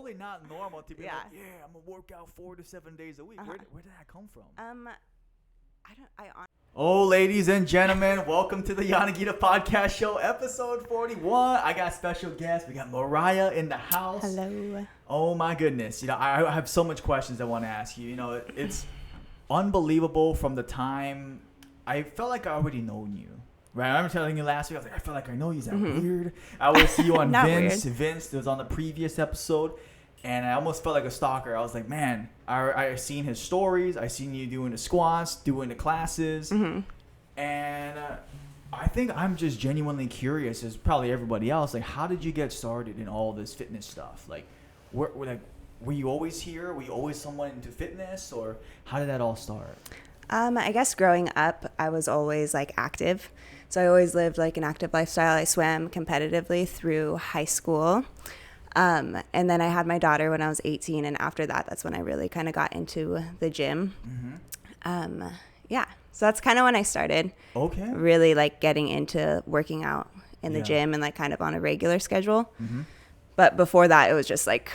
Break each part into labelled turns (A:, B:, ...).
A: totally not normal to be
B: Yeah.
A: like, I'm gonna work out 4 to 7 days a week. Where did that come from? Oh, ladies and gentlemen, welcome to the Yanagida podcast show, episode 41. I got special guests. We got Mariah in the house.
B: Hello.
A: Oh my goodness. I have so much questions I want to ask you. It's unbelievable from the time I felt like I already known you. Right, I remember telling you last week, I was like, I feel like I know you. Is that weird? I always see you on Vince.
B: Weird.
A: Vince was on the previous episode, and I almost felt like a stalker. I was like, man, I seen his stories. I seen you doing the squats, doing the classes, and I think I'm just genuinely curious, as probably everybody else. Like, how did you get started in all this fitness stuff? Like, were you always here? Were you always someone into fitness, or how did that all start?
B: I guess growing up, I was always like active. So I always lived like an active lifestyle. I swam competitively through high school. And then I had my daughter when I was 18. And after that, that's when I really kind of got into the gym. Yeah. So that's kind of when I started. Okay. Really like getting into working out in the gym and like kind of on a regular schedule. But before that, it was just like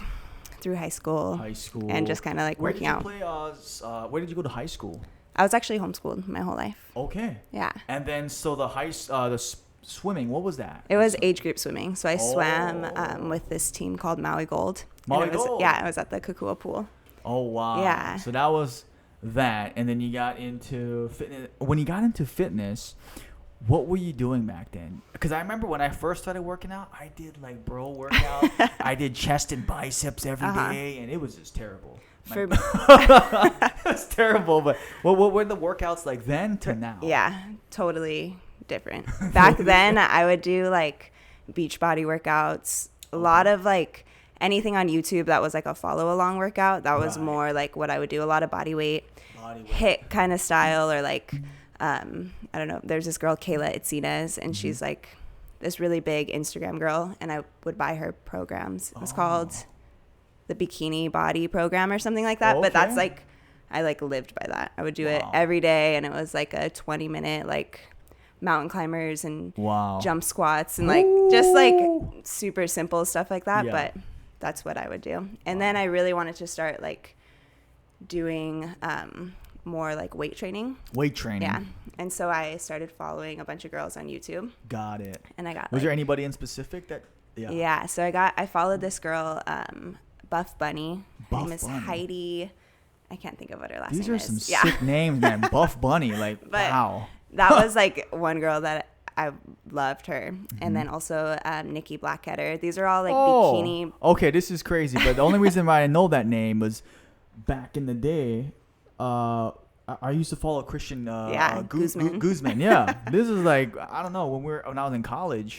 B: through high school. And just kind of like working out.
A: Where did you go to high school?
B: I was actually homeschooled my whole life.
A: Okay.
B: Yeah.
A: And then, so the swimming, what was that?
B: It was age group swimming. So I swam with this team called Maui Gold.
A: Gold?
B: Yeah, I was at the Kukua pool.
A: Oh, wow.
B: Yeah.
A: So that was that. And then you got into fitness. When you got into fitness, what were you doing back then? Because I remember when I first started working out, I did like bro workout. I did chest and biceps every day, and it was just terrible.
B: For me.
A: It's terrible, but what were the workouts like then to now?
B: Yeah, totally different. Back then, I would do like beach body workouts, a lot of like anything on YouTube that was like a follow along workout. That was more like what I would do, a lot of body weight. HIIT kind of style, or like, I don't know, there's this girl, Kayla Itzinez, and she's like this really big Instagram girl, and I would buy her programs. It was called the Bikini Body Program or something like that. But that's like, I like lived by that. I would do it every day, and it was like a 20-minute like mountain climbers and jump squats and like just like super simple stuff like that. But that's what I would do. And then I really wanted to start like doing more like weight training. Yeah. And so I started following a bunch of girls on YouTube.
A: Got it.
B: And I got
A: Was there anybody in specific that
B: Yeah, so I followed this girl, Buff Bunny. Her name is Heidi. I can't think of what her last name is.
A: These are some sick names, man. Buff Bunny, like, wow.
B: That was like one girl that I loved her. And then also Nikki Blackketter. These are all like bikini.
A: Okay, this is crazy. But the only reason why I know that name was back in the day, I used to follow Christian Guzman. Yeah. This is like, I don't know, when I was in college.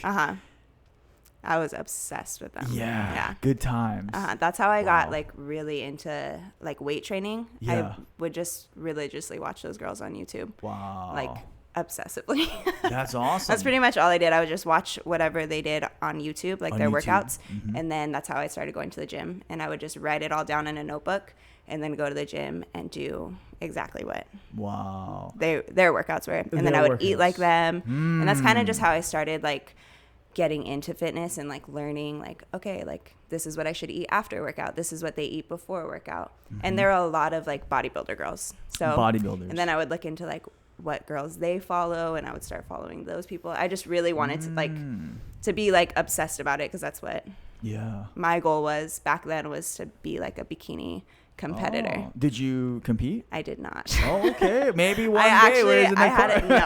B: I was obsessed with them.
A: Yeah. Good times.
B: That's how I got like really into like weight training. I would just religiously watch those girls on YouTube.
A: Wow.
B: Like obsessively.
A: That's awesome.
B: That's pretty much all I did. I would just watch whatever they did on YouTube, like their workouts. And then that's how I started going to the gym. And I would just write it all down in a notebook and then go to the gym and do exactly what their workouts were. And then I would eat like them. And that's kind of just how I started like getting into fitness and like learning like, okay, like this is what I should eat after workout. This is what they eat before workout. And there are a lot of like bodybuilder girls. So bodybuilders. And then I would look into like what girls they follow, and I would start following those people. I just really wanted to like to be like obsessed about it, because that's what my goal was back then, was to be like a bikini competitor.
A: Did you compete?
B: I did not.
A: Oh, okay. Maybe one day.
B: I had it. No,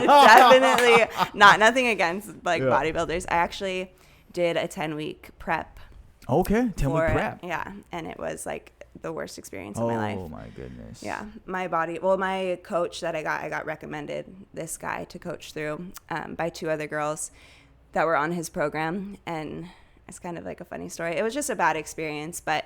B: definitely not. Nothing against like bodybuilders. I actually did a 10-week prep.
A: Okay, 10-week prep.
B: Yeah, and it was like the worst experience of my life.
A: Oh my goodness.
B: Yeah, my coach that I got recommended this guy to coach through by two other girls that were on his program, and it's kind of like a funny story. It was just a bad experience, but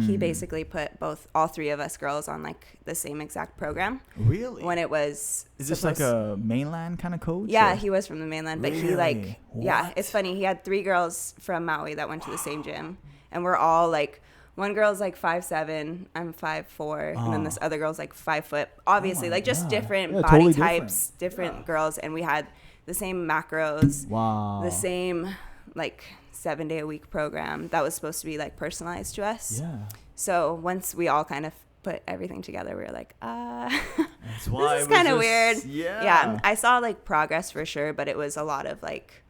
B: he basically put all three of us girls on like the same exact program. Really? When it was
A: Is this like a mainland kind of coach?
B: Yeah, he was from the mainland, but he like it's funny. He had three girls from Maui that went to the same gym, and we're all like, one girl's like 5'7", I'm 5'4", and then this other girl's like 5 foot. Obviously, like just different body
A: totally
B: types, different girls, and we had the same macros, the same like 7-day-a-week program that was supposed to be like personalized to us.
A: Yeah.
B: So once we all kind of put everything together, we were like,
A: That's why
B: this is kind of weird.
A: Yeah.
B: I saw like progress for sure, but it was a lot of like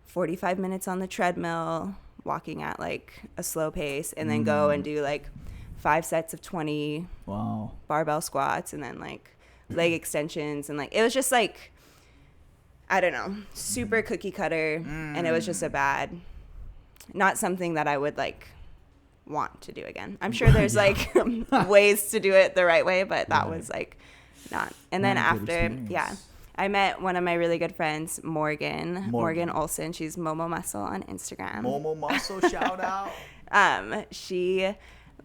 B: 45 minutes on the treadmill, walking at like a slow pace, and then go and do like 5 sets of 20 barbell squats, and then like leg extensions, and like it was just like, I don't know, super cookie cutter, and it was just not something that I would like want to do again. I'm sure there's like ways to do it the right way, but that was like not. And then after, I met one of my really good friends, Morgan Olson. She's Momo Muscle on Instagram.
A: Momo Muscle, shout out.
B: She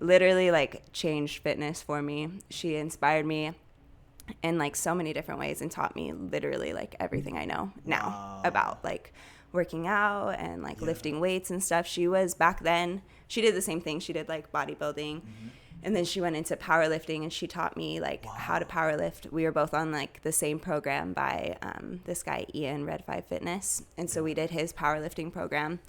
B: literally like changed fitness for me. She inspired me in like so many different ways and taught me literally like everything I know now about like working out and like lifting weights and stuff. She was back then, she did the same thing. She did like bodybuilding, and then she went into powerlifting, and she taught me like how to powerlift. We were both on like the same program by this guy Ian, Red 5 Fitness, and so we did his powerlifting program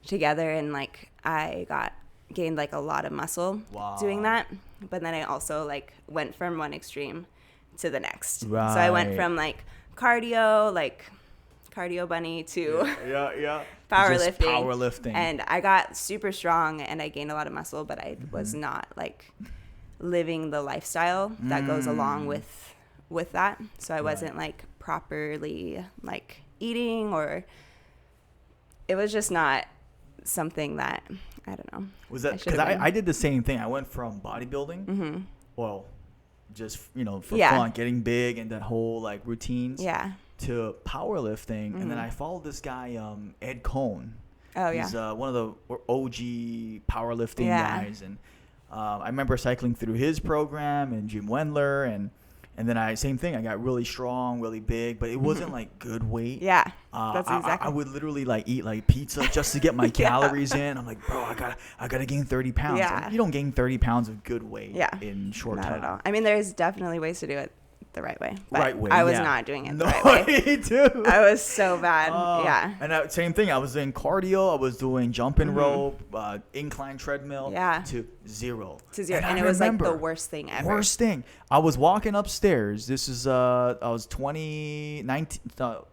B: together, and like I gained like a lot of muscle doing that. But then I also like went from one extreme to the next. So I went from like cardio bunny to powerlifting. And I got super strong and I gained a lot of muscle, but I was not like living the lifestyle that goes along with that. So I wasn't like properly like eating, or it was just not something that, I don't know.
A: Was that because I did the same thing? I went from bodybuilding, well, just for fun, getting big and that whole like routines, to powerlifting, and then I followed this guy Ed Cohn. He's one of the OG powerlifting guys, and I remember cycling through his program and Jim Wendler, and then same thing. I got really strong, really big, but it wasn't like good weight.
B: Yeah, that's exactly.
A: I would literally like eat like pizza just to get my calories in. I'm like, bro, I gotta gain 30 pounds.
B: Yeah.
A: Like, you don't gain 30 pounds of good weight in short time.
B: Not at all. I mean, there's definitely ways to do it the right way. But
A: right way.
B: I was not doing it the right way.
A: Me too.
B: I was so bad.
A: And same thing. I was doing cardio. I was doing jumping rope, incline treadmill. To zero.
B: And it was like the worst thing ever.
A: Worst thing. I was walking upstairs. This is I was 19.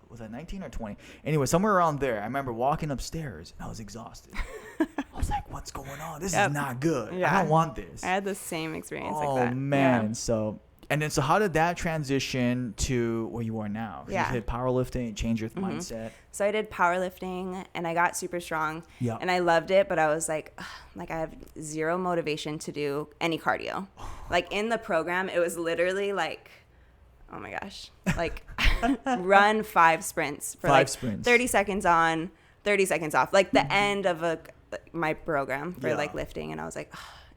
A: Was that 19 or 20? Anyway, somewhere around there. I remember walking upstairs and I was exhausted. I was like, what's going on? This is not good. I don't want this.
B: I had the same experience like that.
A: Oh man. So how did that transition to where you are now? You did powerlifting and change your mindset.
B: So I did powerlifting and I got super strong and I loved it, but I was like I have zero motivation to do any cardio. Like in the program, it was literally like, oh my gosh, like run 5 sprints for 30 seconds on, 30 seconds off, like the end of my program for like lifting. And I was like,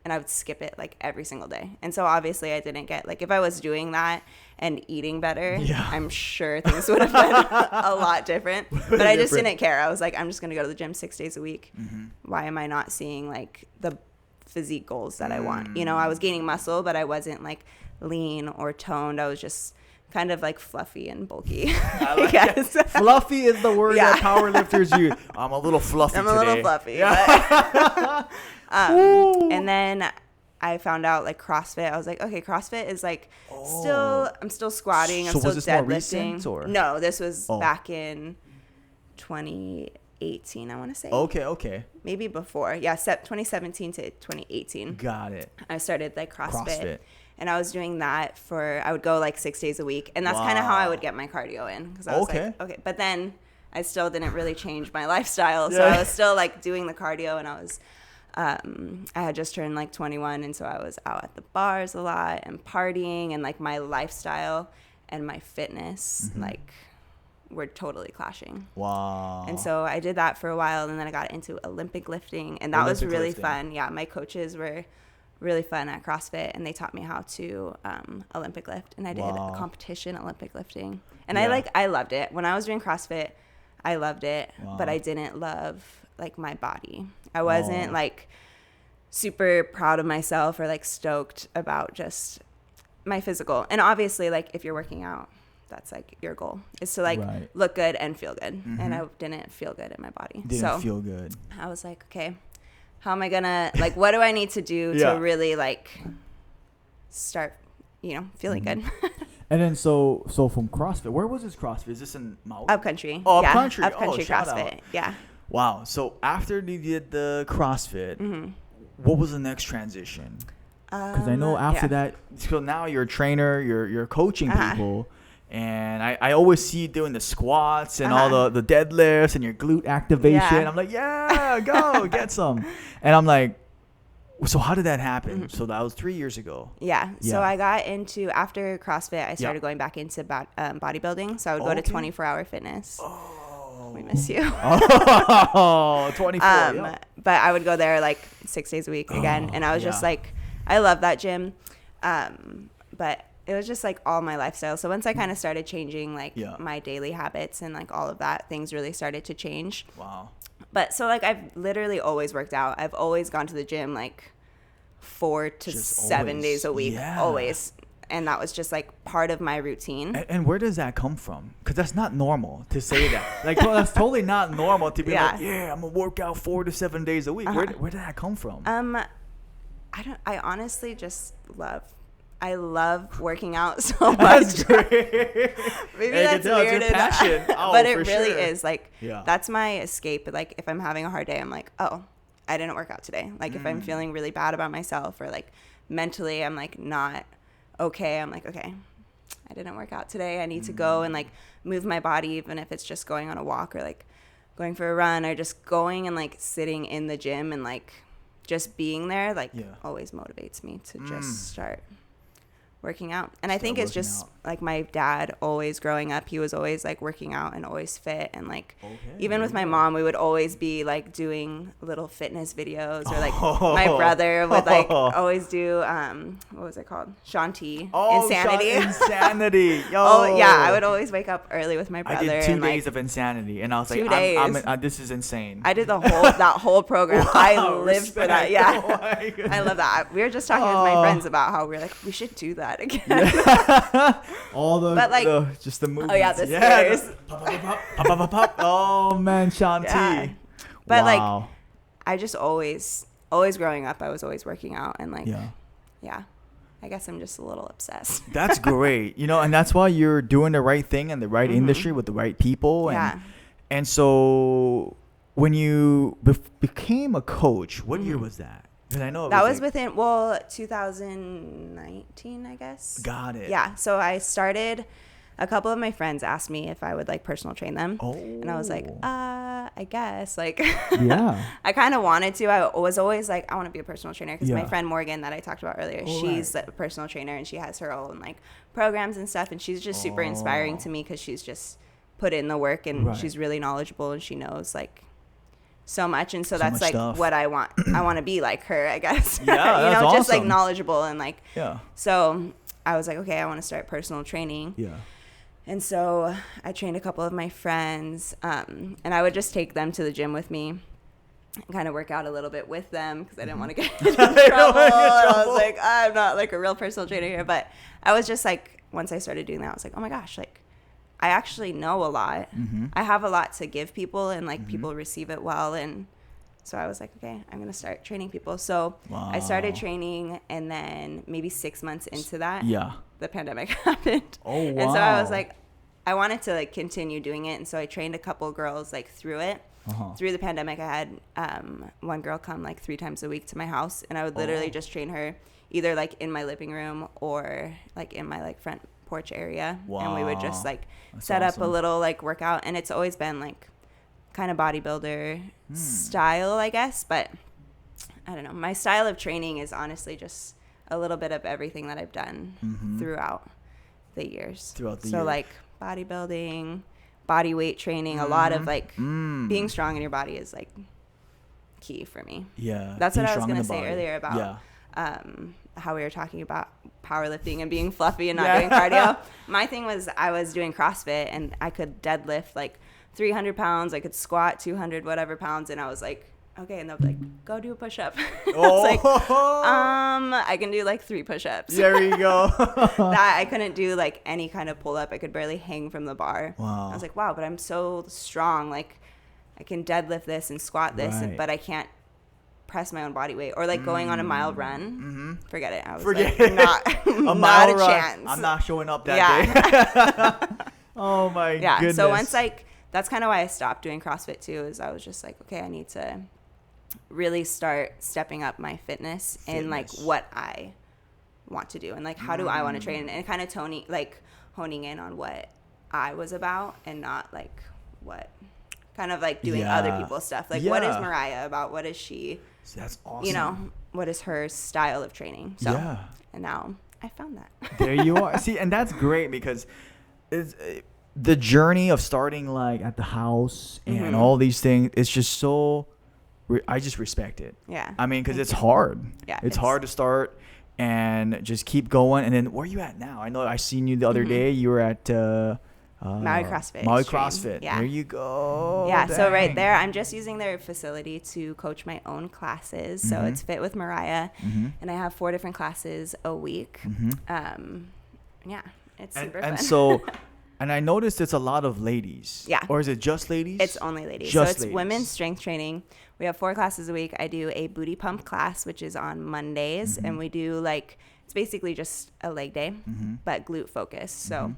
B: and I would skip it like every single day. And so obviously I didn't get, like, if I was doing that and eating better, I'm sure things would have been a lot different. But I just didn't care. I was like, I'm just going to go to the gym 6 days a week. Why am I not seeing like the physique goals that I want? I was gaining muscle, but I wasn't like lean or toned. I was just kind of like fluffy and bulky.
A: I like that. Fluffy is the word that powerlifters use. I'm a little fluffy today.
B: I'm a little fluffy. But, and then I found out like CrossFit. I was like, okay, CrossFit is like I'm still squatting. I'm still deadlifting. More recent, or? No, this was back in 2018, I want to say.
A: Okay.
B: Maybe before. Yeah, 2017 to 2018.
A: Got it.
B: I started like CrossFit. And I was doing that I would go like 6 days a week. And that's kind of how I would get my cardio in. Because I was like, okay. But then I still didn't really change my lifestyle. So I was still like doing the cardio, and I was, I had just turned like 21. And so I was out at the bars a lot and partying, and like my lifestyle and my fitness, like, were totally clashing.
A: Wow.
B: And so I did that for a while, and then I got into Olympic lifting, and that was really fun. Yeah, my coaches were really fun at CrossFit, and they taught me how to Olympic lift, and I did a competition Olympic lifting, and I loved it. When I was doing CrossFit, I loved it, but I didn't love like my body. I wasn't like super proud of myself or like stoked about just my physical. And obviously, like, if you're working out, that's like your goal is to like
A: Right.
B: look good and feel good. And I didn't feel good in my body.
A: Didn't feel good.
B: I was like, okay, how am I gonna, like, what do I need to do to really like start, you know, feeling good?
A: And then so from CrossFit, where was this CrossFit? Is this in Maui?
B: Upcountry.
A: Oh, Upcountry.
B: Upcountry
A: shout
B: CrossFit.
A: out.
B: Yeah.
A: Wow. So after you did the CrossFit, what was the next transition? Because I know after that, so now you're a trainer, you're coaching people, and I always see you doing the squats and all the deadlifts and your glute activation.
B: Yeah.
A: I'm like, yeah, go get some. And I'm like, so how did that happen? So that was 3 years ago.
B: Yeah. So I got into, after CrossFit, I started going back into bodybuilding. So I would go to 24-hour fitness.
A: Oh.
B: We miss you.
A: Oh, 24.
B: But I would go there like 6 days a week again. And I was just like, I love that gym. But it was just like all my lifestyle. So once I kind of started changing like my daily habits and like all of that, things really started to change.
A: Wow.
B: But so like I've literally always worked out. I've always gone to the gym like 4 to
A: Just
B: 7
A: always.
B: days a week,
A: Yeah.
B: always. And that was just like part of my routine.
A: And where does that come from? Because that's not normal to say that. Like, well, that's totally not normal to be like, yeah, I'm gonna work out 4 to 7 days a week. Where did that come from?
B: I honestly just I love working out so much.
A: That's great.
B: Maybe
A: that's
B: weird,
A: your passion. Oh,
B: but it
A: for
B: really
A: sure.
B: is like that's my escape. Like if I'm having a hard day, I'm like, oh, I didn't work out today. Like if I'm feeling really bad about myself or like mentally I'm like not okay, I'm like, okay, I didn't work out today. I need to go and like move my body, even if it's just going on a walk or like going for a run or just going and like sitting in the gym and like just being there, like always motivates me to just start working out. And I think it's just like my dad always growing up, he was always like working out and always fit. And like even with my mom, we would always be like doing little fitness videos or like my brother would like always do, what was it called? Shanti. Insanity.
A: Insanity. Yo.
B: Oh yeah. I would always wake up early with my brother.
A: I did 2
B: and,
A: days
B: like,
A: of insanity and I was
B: 2
A: like,
B: days.
A: this is insane.
B: I did that whole program.
A: Wow,
B: I lived for that.
A: respect.
B: Yeah.
A: Oh my goodness.
B: I love that. We were just talking with my friends about how we're like, we should do that again.
A: All the,
B: But, like,
A: just the movements.
B: oh yeah, the stairs.
A: Pop, pop, pop, pop, pop, pop, pop. Oh man, Shanti.
B: Yeah. But
A: wow.
B: like, I just always growing up, I was always working out and like, yeah. I guess I'm just a little obsessed.
A: That's great. You know, and that's why you're doing the right thing in the right industry with the right people. And so when you became a coach, what year was that? Because I know
B: that was like, within 2019, I guess.
A: Got it.
B: Yeah. So I started. A couple of my friends asked me if I would like personal train them.
A: Oh.
B: And I was like, I guess. Like,
A: yeah.
B: I kind of wanted to. I was always like, I want to be a personal trainer because my friend Morgan that I talked about earlier, she's a personal trainer and she has her own like programs and stuff. And she's just super inspiring to me because she's just put in the work and she's really knowledgeable and she knows like so much. And so that's like stuff. What I want. I want to be like her, I guess.
A: Yeah,
B: you know,
A: awesome.
B: just like knowledgeable and like,
A: yeah.
B: So I was like, okay, I want to start personal training.
A: Yeah.
B: And so I trained a couple of my friends, and I would just take them to the gym with me and kind of work out a little bit with them because I didn't want to get into trouble. I was like, I'm not like a real personal trainer here. But I was just like, once I started doing that, I was like, oh my gosh, like I actually know a lot. I have a lot to give people and like people receive it well. And so I was like, okay, I'm going to start training people. So I started training and then maybe 6 months into that, the pandemic happened.
A: Oh, wow.
B: And so I was like, I wanted to like continue doing it. And so I trained a couple girls like through it. Through the pandemic, I had one girl come like 3 times a week to my house and I would literally just train her either like in my living room or like in my like front porch area.
A: Wow.
B: And we would just like
A: That's
B: set
A: awesome.
B: up a little like workout. And it's always been like kind of bodybuilder style, I guess. But I don't know. My style of training is honestly just a little bit of everything that I've done throughout the years. So like bodybuilding, body weight training, a lot of like being strong in your body is like key for me.
A: Yeah.
B: That's what I was going to say earlier about how we were talking about powerlifting and being fluffy and not doing cardio. My thing was I was doing CrossFit and I could deadlift like 300 pounds. I could squat 200 whatever pounds. And I was like, okay. And they'll be like, go do a push-up.
A: Oh.
B: It's like, I can do like 3 push-ups.
A: There you go.
B: That I couldn't do like any kind of pull-up. I could barely hang from the bar.
A: Wow.
B: I was like, wow, but I'm so strong. Like, I can deadlift this and squat this,
A: Right.
B: but I can't press my own body weight. Or like going on a mile run. Forget it. I was
A: Forget
B: like,
A: it.
B: not
A: mile
B: a
A: run.
B: chance.
A: I'm not showing up that day. Oh my goodness.
B: So once like, that's kind of why I stopped doing CrossFit too, is I was just like, okay, I need to really start stepping up my fitness and like what I want to do and like how do I want to train, and kind of honing in on what I was about and not like what kind of like doing other people's stuff. Like what is Mariah about? What is she?
A: That's awesome.
B: You know, what is her style of training? So, and now I found that.
A: There you are. See, and that's great because it's the journey of starting like at the house and all these things. It's just so. I just respect it.
B: Yeah.
A: I mean, because it's hard.
B: Yeah.
A: It's hard to start and just keep going. And then where are you at now? I know I seen you the other day. You were at
B: Maui CrossFit.
A: Maui CrossFit.
B: Yeah.
A: There you go.
B: Yeah.
A: Dang.
B: So right there, I'm just using their facility to coach my own classes. So it's Fit with Mariah, and I have 4 different classes a week. Yeah, it's super fun.
A: And so. And I noticed it's a lot of ladies.
B: Yeah.
A: Or is it just ladies?
B: It's only ladies.
A: Just
B: so it's
A: ladies.
B: women's strength training. We have 4 classes a week. I do a booty pump class, which is on Mondays. And we do like, it's basically just a leg day, but glute focused. So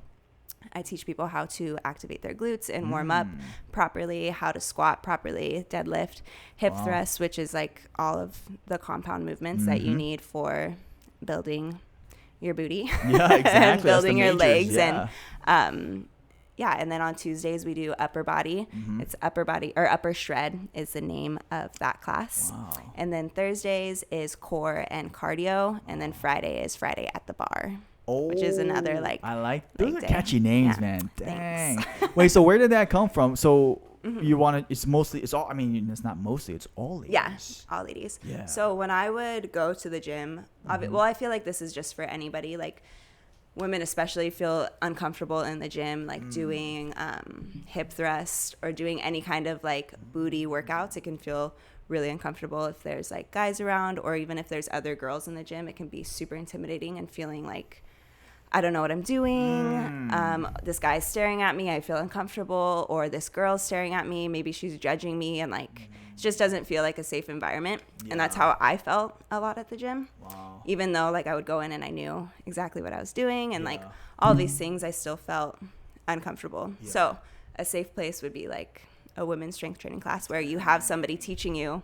B: I teach people how to activate their glutes and warm up properly, how to squat properly, deadlift, hip thrust, which is like all of the compound movements that you need for building your booty.
A: Yeah, exactly.
B: And building your
A: majors,
B: legs.
A: yeah.
B: And and then on Tuesdays we do upper body. It's upper shred is the name of that class.
A: Wow.
B: And then Thursdays is core and cardio, and then Friday is Friday at the bar. Which is another like
A: I like those are
B: day.
A: catchy names,
B: Yeah.
A: man. Dang.
B: Thanks.
A: Wait, so where did that come from? So you want to? It's all. I mean, it's not mostly. It's all ladies.
B: Yeah, all ladies.
A: Yeah.
B: So when I would go to the gym, well, I feel like this is just for anybody. Like women especially feel uncomfortable in the gym, like doing hip thrust or doing any kind of like booty workouts. It can feel really uncomfortable if there's like guys around, or even if there's other girls in the gym. It can be super intimidating and feeling like I don't know what I'm doing. This guy's staring at me. I feel uncomfortable. Or this girl's staring at me. Maybe she's judging me. And like, it just doesn't feel like a safe environment. Yeah. And that's how I felt a lot at the gym.
A: Wow.
B: Even though like I would go in and I knew exactly what I was doing. And like all these things, I still felt uncomfortable. Yeah. So a safe place would be like a women's strength training class where you have somebody teaching you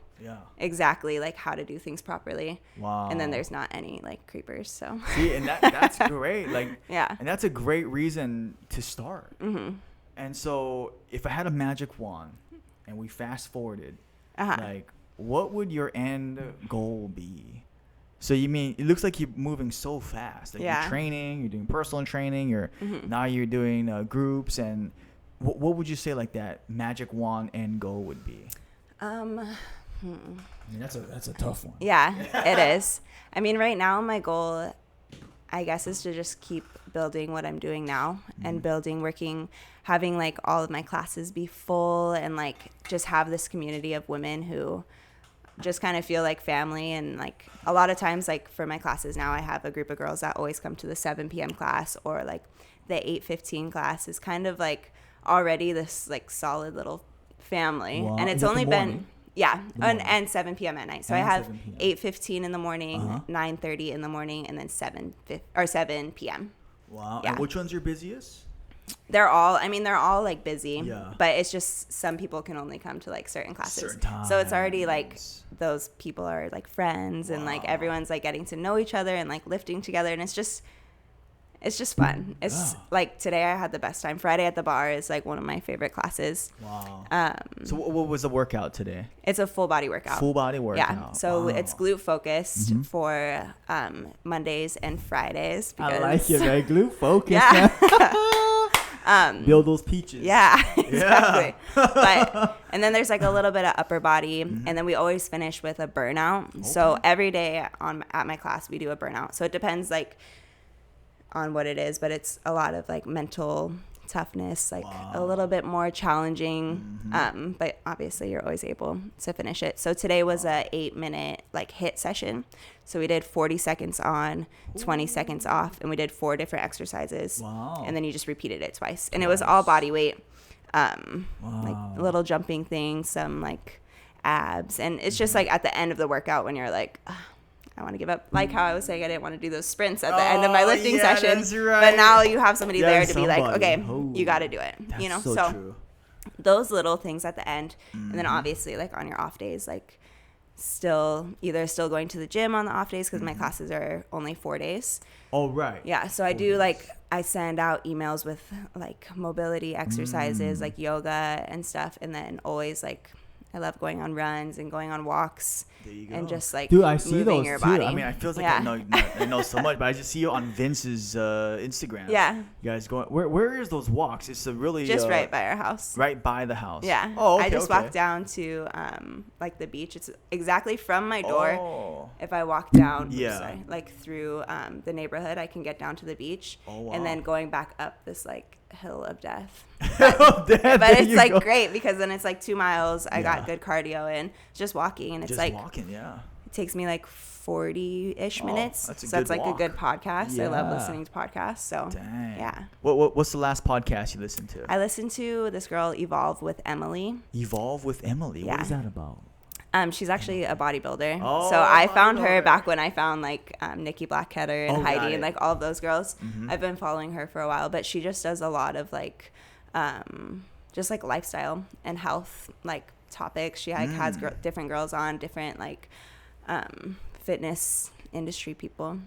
B: exactly like how to do things properly.
A: Wow.
B: And then there's not any like creepers. So
A: see, and that's great. Like,
B: yeah.
A: And that's a great reason to start. And so if I had a magic wand and we fast forwarded, like what would your end goal be? So you mean, it looks like you're moving so fast. Like you're training, you're doing personal training, now you're doing groups, and what would you say like that magic wand end goal would be? I mean, that's a tough one.
B: Yeah, it is. I mean, right now my goal, I guess, is to just keep building what I'm doing now and having like all of my classes be full and like just have this community of women who just kind of feel like family. And like a lot of times, like for my classes now, I have a group of girls that always come to the 7 p.m. class, or like the 8:15 class is kind of like already this like solid little family.
A: Wow.
B: And it's only been and 7 p.m. at night. So
A: And
B: I have
A: 7
B: 8:15 in the morning, 9:30 in the morning, and then 7 p.m.
A: Wow.
B: Yeah.
A: And which one's your busiest?
B: They're all like busy,
A: Yeah.
B: but it's just some people can only come to like certain classes.
A: Certain
B: So it's already like
A: times.
B: those people are like friends, and like everyone's like getting to know each other and like lifting together, and it's just fun. It's like today I had the best time. Friday at the bar is like one of my favorite classes.
A: Wow. So what was the workout today?
B: It's a full body workout.
A: Full body workout.
B: Yeah. So it's glute focused for Mondays and Fridays.
A: I
B: Because,
A: like it, man. Glute focus.
B: Yeah.
A: Build those peaches.
B: Yeah, exactly. And then there's like a little bit of upper body, and then we always finish with a burnout. Okay. So every day at my class we do a burnout. So it depends like on what it is, but it's a lot of like mental toughness, like a little bit more challenging. But obviously you're always able to finish it. So today was a 8-minute like HIIT session. So we did 40 seconds on, 20 seconds off, and we did 4 different exercises.
A: Wow.
B: And then you just repeated it twice. And it was all body weight, like little jumping things, some like abs. And it's just like at the end of the workout when you're like, I want to give up. Like how I was saying, I didn't want to do those sprints at the end of my lifting session.
A: That's right.
B: But now you have somebody there to be like, okay, you got to do it.
A: That's
B: you know,
A: so true.
B: Those little things at the end. And then obviously like on your off days, like still going to the gym on the off days because my classes are only 4 days.
A: Oh, right.
B: Yeah. So I do like, I send out emails with like mobility exercises, like yoga and stuff. And then always like, I love going on runs and going on walks.
A: There you go.
B: And just like
A: dude, I see
B: moving
A: those
B: your
A: too.
B: body.
A: I mean, I feel like I know so much, but I just see you on Vince's Instagram.
B: Yeah.
A: You guys going? Where is those walks? It's a really
B: just right by our house.
A: Right by the house.
B: Yeah.
A: Oh, okay,
B: I just walked down to like the beach. It's exactly from my door.
A: Oh.
B: If I walk down,
A: Yeah.
B: like through the neighborhood, I can get down to the beach.
A: Oh, wow.
B: And then going back up this like hill of death.
A: But
B: it's like great because then it's like 2 miles. I got good cardio in just walking, and it's
A: just
B: like
A: walking. Yeah.
B: It takes me like 40-ish minutes.
A: That's
B: like
A: walk.
B: a good podcast.
A: Yeah.
B: I love listening to podcasts. So
A: dang.
B: yeah.
A: What's the last podcast you listened to?
B: I listened to this girl Evolve with Emily.
A: Evolve with Emily.
B: Yeah.
A: What is that about?
B: She's actually a bodybuilder.
A: Oh,
B: so I found her back when I found like Nikki Blackketter and Heidi and like all of those girls. I've been following her for a while, but she just does a lot of like just like lifestyle and health like topics. She like has different girls on, different like fitness industry people.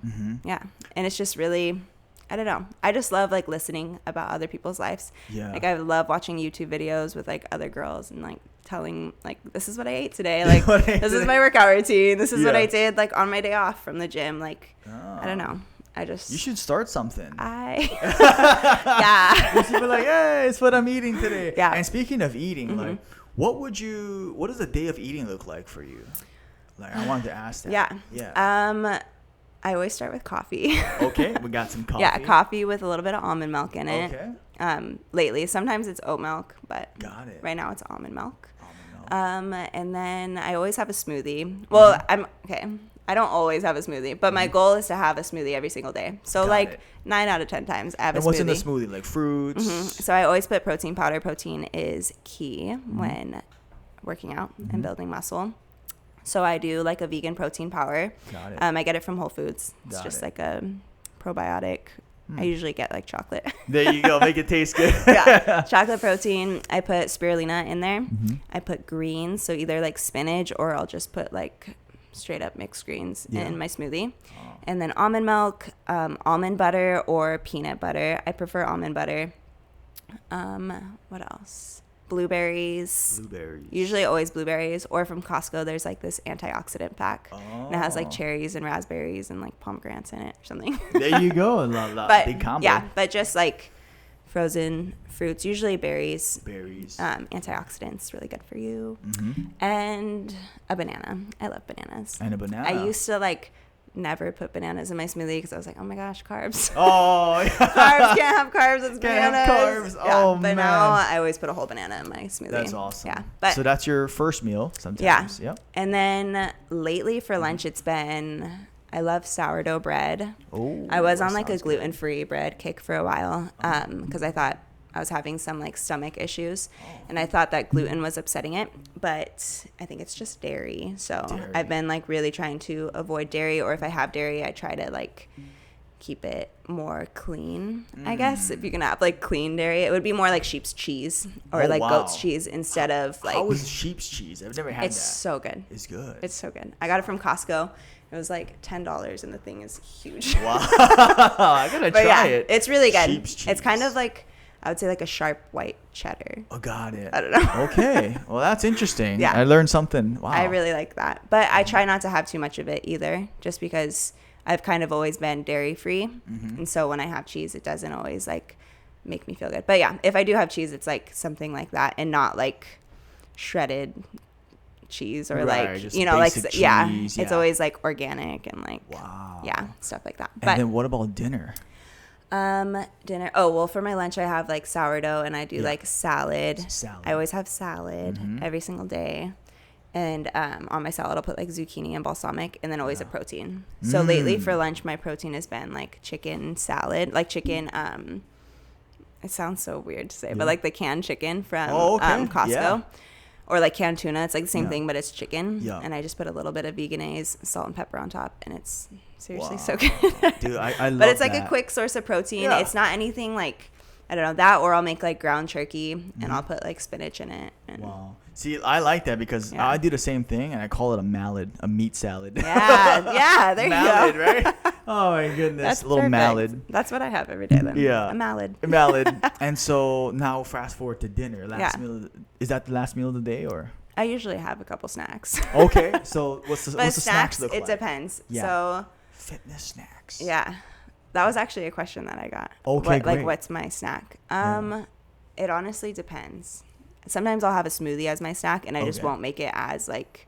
B: Yeah. And it's just really, I don't know. I just love like listening about other people's lives.
A: Yeah.
B: Like I love watching YouTube videos with like other girls and like telling like, this is what I ate today. Like this is my workout routine. This is what I did like on my day off from the gym. Like, I don't know. You should
A: start something.
B: Yeah.
A: Just be like, hey, it's what I'm eating today.
B: Yeah.
A: And speaking of eating, like, what does a day of eating look like for you? Like, I wanted to ask that.
B: Yeah. I always start with coffee.
A: Okay, we got some coffee.
B: Yeah, coffee with a little bit of almond milk in it.
A: Okay.
B: Lately, sometimes it's oat milk, but
A: got it.
B: Right now it's almond milk. And then I always have a smoothie. Well, I don't always have a smoothie, but my goal is to have a smoothie every single day. So
A: Got it.
B: 9 out of 10 times I have a smoothie.
A: And what's in the smoothie? Like fruits?
B: So I always put protein powder. Protein is key when working out and building muscle. So I do like a vegan protein powder.
A: Got it.
B: I get it from Whole Foods. It's
A: Got
B: just
A: it.
B: like a probiotic. I usually get like chocolate.
A: There you go. Make it taste good.
B: Yeah. Chocolate protein. I put spirulina in there. I put greens. So either like spinach or I'll just put like straight up mixed greens in my smoothie. And then almond milk, almond butter or peanut butter. I prefer almond butter. What else? Blueberries. Usually always blueberries. Or from Costco, there's like this antioxidant pack. And it has like cherries and raspberries and like pomegranates in it or something.
A: There you go.
B: But,
A: big combo.
B: Yeah, but just like frozen fruits, usually berries.
A: Berries.
B: Antioxidants, really good for you. And a banana. I love bananas.
A: And a banana.
B: I used to like never put bananas in my smoothie because I was like, oh my gosh, carbs.
A: Oh, yeah.
B: Carbs, can't have carbs. It's bananas.
A: Carbs. Oh,
B: but
A: man.
B: now I always put a whole banana in my smoothie.
A: That's awesome.
B: Yeah. But,
A: so that's your first meal sometimes.
B: Yeah.
A: Yep.
B: And then lately for lunch, it's been, I love sourdough bread.
A: Oh,
B: I was on like a gluten-free bread kick for a while because I thought I was having some like stomach issues and I thought that gluten was upsetting it, but I think it's just dairy. So I've been like really trying to avoid dairy, or if I have dairy, I try to like keep it more clean. I guess if you can have like clean dairy, it would be more like sheep's cheese or goat's cheese instead of like.
A: How is sheep's cheese? I've never had that.
B: It's so good.
A: It's good.
B: It's so good. I got it from Costco. It was like $10 and the thing is huge.
A: Wow. I gotta try it.
B: It's really good.
A: Sheep's cheese.
B: It's kind of like, I would say like a sharp white cheddar.
A: Oh, got it.
B: I don't know.
A: Okay. Well, that's interesting.
B: Yeah.
A: I learned something. Wow.
B: I really like that. But I try not to have too much of it either, just because I've kind of always been dairy free. And so when I have cheese, it doesn't always like make me feel good. But yeah, if I do have cheese, it's like something like that and not like shredded cheese or like, you know, like,
A: cheese,
B: yeah, it's always like organic and like,
A: wow.
B: yeah, stuff like that.
A: And then what about dinner?
B: Dinner. Oh, well, for my lunch, I have like sourdough and I do like salad. I always have salad every single day. And on my salad, I'll put like zucchini and balsamic and then always a protein. So lately for lunch, my protein has been like chicken salad, like chicken. It sounds so weird to say, but like the canned chicken from Costco. Yeah. Or like canned tuna. It's like the same thing, but it's chicken. Yeah. And I just put a little bit of Vegenaise, salt and pepper on top. And it's seriously so good.
A: Dude, I love
B: But it's like
A: that.
B: a quick source of protein. Yeah. It's not anything like, I don't know, that, or I'll make like ground turkey and I'll put like spinach in it. And
A: wow. See, I like that because I do the same thing and I call it a meat salad.
B: Yeah, there
A: mallard,
B: you go.
A: Right? Oh my goodness.
B: That's
A: a little
B: perfect.
A: mallard.
B: That's what I have every day then.
A: Yeah.
B: A mallard.
A: And so now fast forward to dinner. Meal. Is that the last meal of the day or?
B: I usually have a couple snacks.
A: Okay. So what's the snacks look like?
B: It depends.
A: Yeah.
B: So
A: fitness snacks.
B: Yeah. That was actually a question that I got.
A: Okay, great.
B: Like, what's my snack? It honestly depends. Sometimes I'll have a smoothie as my snack, and I just won't make it as, like,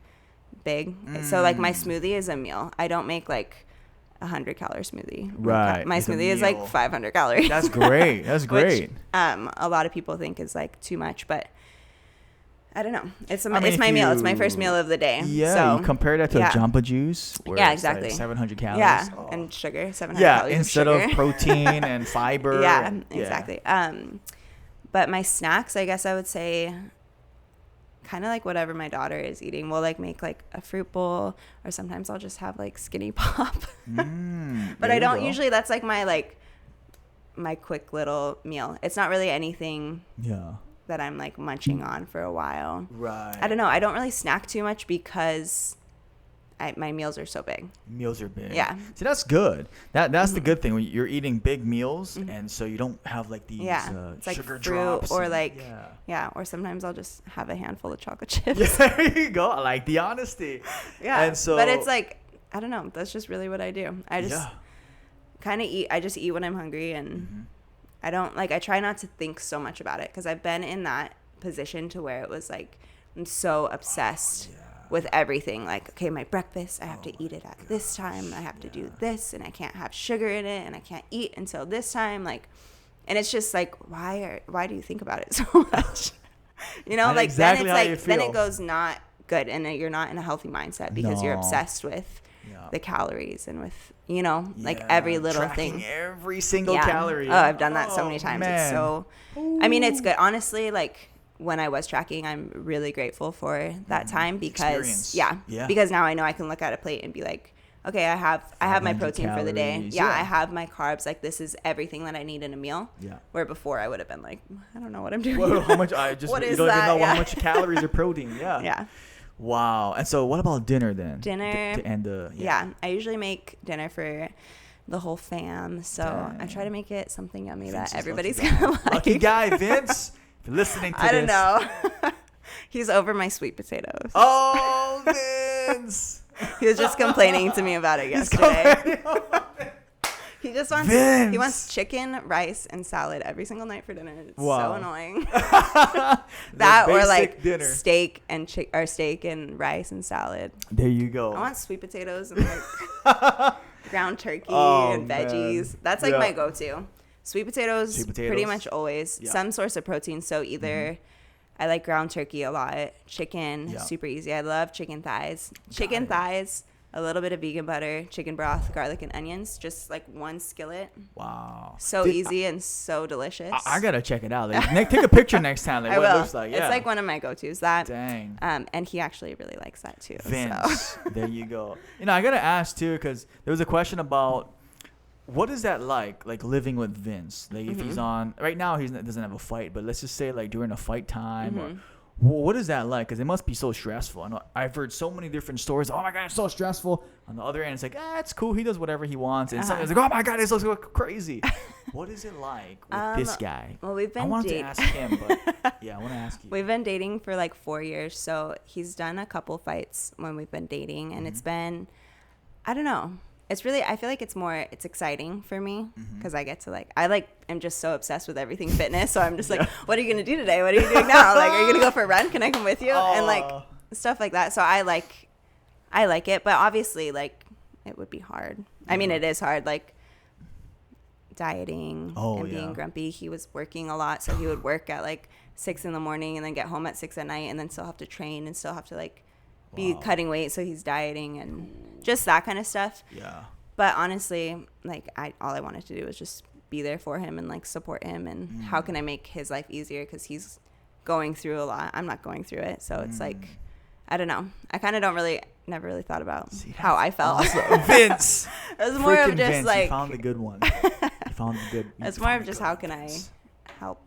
B: big. So, like, my smoothie is a meal. I don't make, like, 100-calorie smoothie.
A: Right.
B: My smoothie is, like, 500 calories.
A: That's great. That's great.
B: Which, a lot of people think is, like, too much, but I don't know. It's my meal. It's my first meal of the day.
A: Yeah,
B: so,
A: you compare that to a Jamba Juice. Where
B: exactly.
A: It's like 700 calories.
B: Yeah, and sugar, 700 calories
A: instead
B: of
A: of protein and fiber.
B: Yeah, exactly. But my snacks, I guess I would say kind of like whatever my daughter is eating. We'll like make like a fruit bowl, or sometimes I'll just have like Skinny Pop. But I don't usually, that's like my quick little meal. It's not really anything that I'm like munching on for a while.
A: Right.
B: I don't know. I don't really snack too much because my meals are so big.
A: Meals are big.
B: Yeah.
A: See, that's good. That's the good thing when you're eating big meals, and so you don't have like these
B: it's like
A: sugar
B: fruit
A: drops
B: or like or sometimes I'll just have a handful of chocolate chips.
A: Yeah, there you go. I like the honesty.
B: Yeah.
A: And so,
B: but it's like, I don't know. That's just really what I do. I just kind of eat. I just eat when I'm hungry, and I don't like. I try not to think so much about it because I've been in that position to where it was like I'm so obsessed with everything. Like, okay, my breakfast, I have to eat it at this time. I have to do this, and I can't have sugar in it, and I can't eat until this time. Like, and it's just like, why do you think about it so much? You know, like exactly then it's like then it goes not good, and you're not in a healthy mindset because you're obsessed with the calories and with like every little thing,
A: every single calorie.
B: Oh, I've done that so many times. Man. It's so, I mean, it's good. Honestly, like when I was tracking, I'm really grateful for that time because because now I know I can look at a plate and be like, okay, I have my protein for the day. Yeah, I have my carbs. Like this is everything that I need in a meal. Yeah. Where before I would have been like, I don't know what I'm doing.
A: Well, how much? I just you don't even know how much calories or protein. Yeah.
B: Yeah.
A: Wow. And so what about dinner then?
B: Dinner.
A: To end the
B: I usually make dinner for the whole fam. So I try to make it something yummy that everybody's going to like.
A: Lucky guy, Vince. If you're listening to this.
B: I don't know. He's over my sweet potatoes.
A: Oh, Vince.
B: He was just complaining to me about it yesterday. He just wants chicken, rice, and salad every single night for dinner. It's so annoying. That or like dinner. Steak and rice and salad.
A: There you go.
B: I want sweet potatoes and like ground turkey and veggies. Man. That's like my go-to. Sweet potatoes, pretty much always. Yeah. Some source of protein. So either I like ground turkey a lot. Chicken, super easy. I love chicken thighs. Chicken thighs. A little bit of vegan butter, chicken broth, garlic, and onions. Just like one skillet.
A: Wow.
B: So easy and so delicious.
A: I got to check it out. Like, take a picture next time. Like,
B: I
A: what
B: will.
A: It looks like. Yeah.
B: It's like one of my go-tos.
A: Dang.
B: And he actually really likes that too.
A: Vince.
B: So.
A: There you go. I got to ask too, because there was a question about what is that like living with Vince? Like if he's on, right now he doesn't have a fight, but let's just say like during a fight time or what is that like? Because it must be so stressful. I know I've heard so many different stories. Oh my God, it's so stressful. On the other end, it's like, it's cool. He does whatever he wants. And sometimes like, oh my God, it's so crazy. What is it like with this guy?
B: Well, we've been
A: I wanted to ask him, but I want to ask you.
B: We've been dating for like 4 years. So he's done a couple fights when we've been dating. And it's been, I don't know. It's really, I feel like it's exciting for me because I get to am just so obsessed with everything fitness. So I'm just like, what are you going to do today? What are you doing now? Like, are you going to go for a run? Can I come with you? And like stuff like that. So I like it, but obviously like it would be hard. I mean, it is hard. Like dieting and being grumpy. He was working a lot, so he would work at like 6 a.m. and then get home at 6 p.m. and then still have to train and still have to like be cutting weight, so he's dieting and just that kind of stuff.
A: Yeah.
B: But honestly, like all I wanted to do was just be there for him and like support him, and how can I make his life easier, because he's going through a lot. I'm not going through it, so it's like, I don't know. I kind of never really thought about how I felt.
A: Awesome. Vince.
B: It was more of just
A: Vince,
B: like,
A: you found the good one. You found the good.
B: It's more of just how can I help